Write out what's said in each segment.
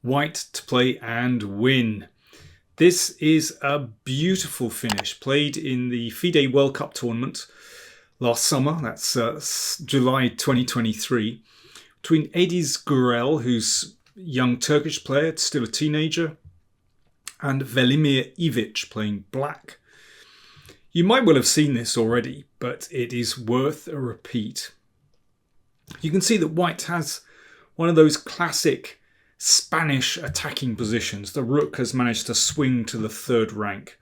White to play and win. This is a beautiful finish played in the FIDE World Cup tournament last summer. That's July 2023. Between Ediz Gurel, who's a young Turkish player, still a teenager, and Velimir Ivic playing black. You might well have seen this already, but it is worth a repeat. You can see that white has one of those classic Spanish attacking positions. The rook has managed to swing to the third rank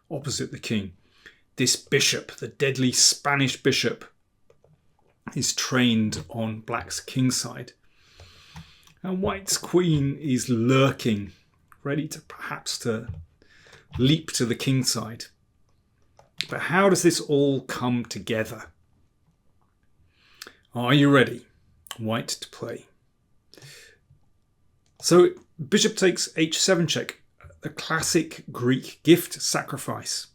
opposite the king. This bishop, the deadly Spanish bishop, is trained on black's kingside. And white's queen is lurking, ready to perhaps to leap to the kingside. But how does this all come together? Are you ready? White to play. So bishop takes h7 check, a classic Greek gift sacrifice.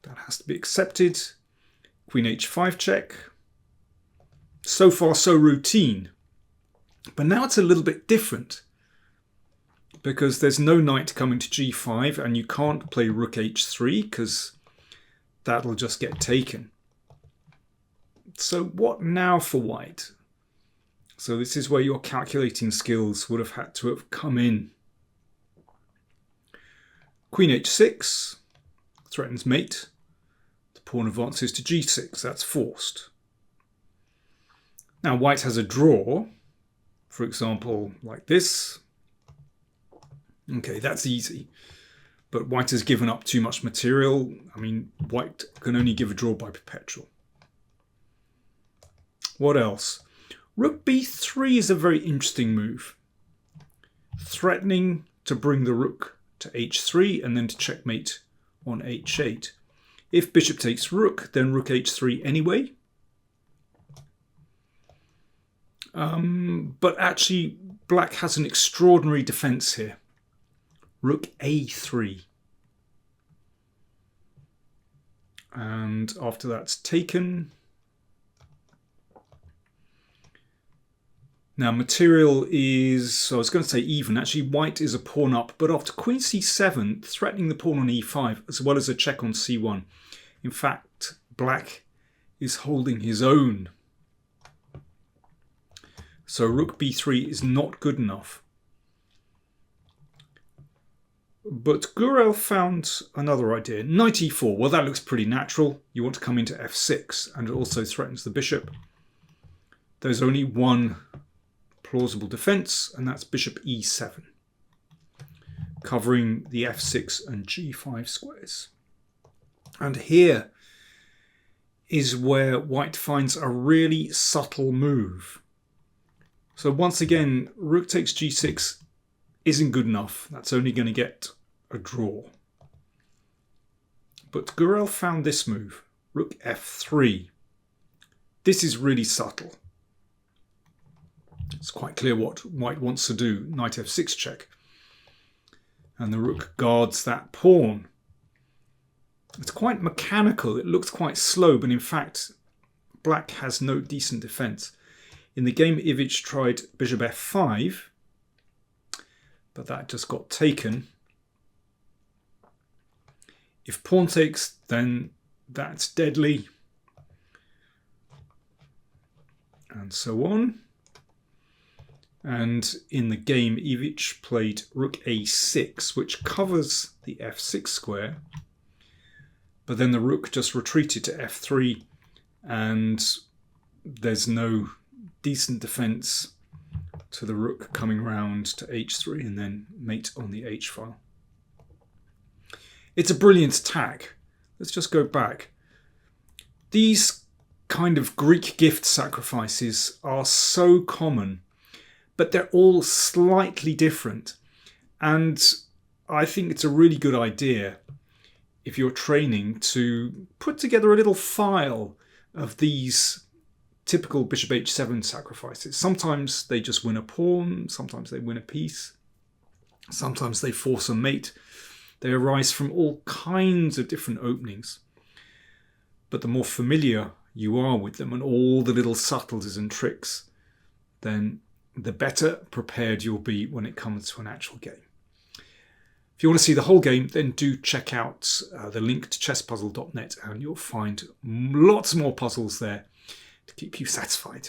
That has to be accepted. Queen h5 check. So far so routine. But now it's a little bit different, because there's no knight coming to g5 and you can't play rook h3 because that'll just get taken. So what now for white? So this is where your calculating skills would have had to have come in. Queen h6 threatens mate. The pawn advances to g6. That's forced. Now white has a draw, for example, like this. Okay, that's easy. But white has given up too much material. I mean, white can only give a draw by perpetual. What else? Rook b3 is a very interesting move. Threatening to bring the rook to h3 and then to checkmate on h8. If bishop takes rook, then rook h3 anyway. But actually, black has an extraordinary defense here. Rook a3. And after that's taken. Now material is, I was going to say even, actually white is a pawn up, but after queen c7, threatening the pawn on e5, as well as a check on c1. In fact, black is holding his own. So rook b3 is not good enough. But Gurel found another idea. Knight e4, well that looks pretty natural. You want to come into f6 and it also threatens the bishop. There's only one plausible defense, and that's bishop e7, covering the f6 and g5 squares. And here is where white finds a really subtle move. So once again, rook takes g6 isn't good enough. That's only going to get a draw. But Gurel found this move, rook f3. This is really subtle. It's quite clear what white wants to do. Knight f6 check. And the rook guards that pawn. It's quite mechanical. It looks quite slow, but in fact, black has no decent defense. In the game, Ivic tried bishop f5, but that just got taken. If pawn takes, then that's deadly. And so on. And in the game, Ivic played rook a6, which covers the f6 square. But then the rook just retreated to f3, and there's no decent defense to the rook coming round to h3 and then mate on the h file. It's a brilliant attack. Let's just go back. These kind of Greek gift sacrifices are so common, but they're all slightly different. And I think it's a really good idea, if you're training, to put together a little file of these typical bishop h7 sacrifices. Sometimes they just win a pawn, sometimes they win a piece, sometimes they force a mate. They arise from all kinds of different openings. But the more familiar you are with them and all the little subtleties and tricks, then the better prepared you'll be when it comes to an actual game. If you want to see the whole game, then do check out the link to chesspuzzle.net and you'll find lots more puzzles there to keep you satisfied.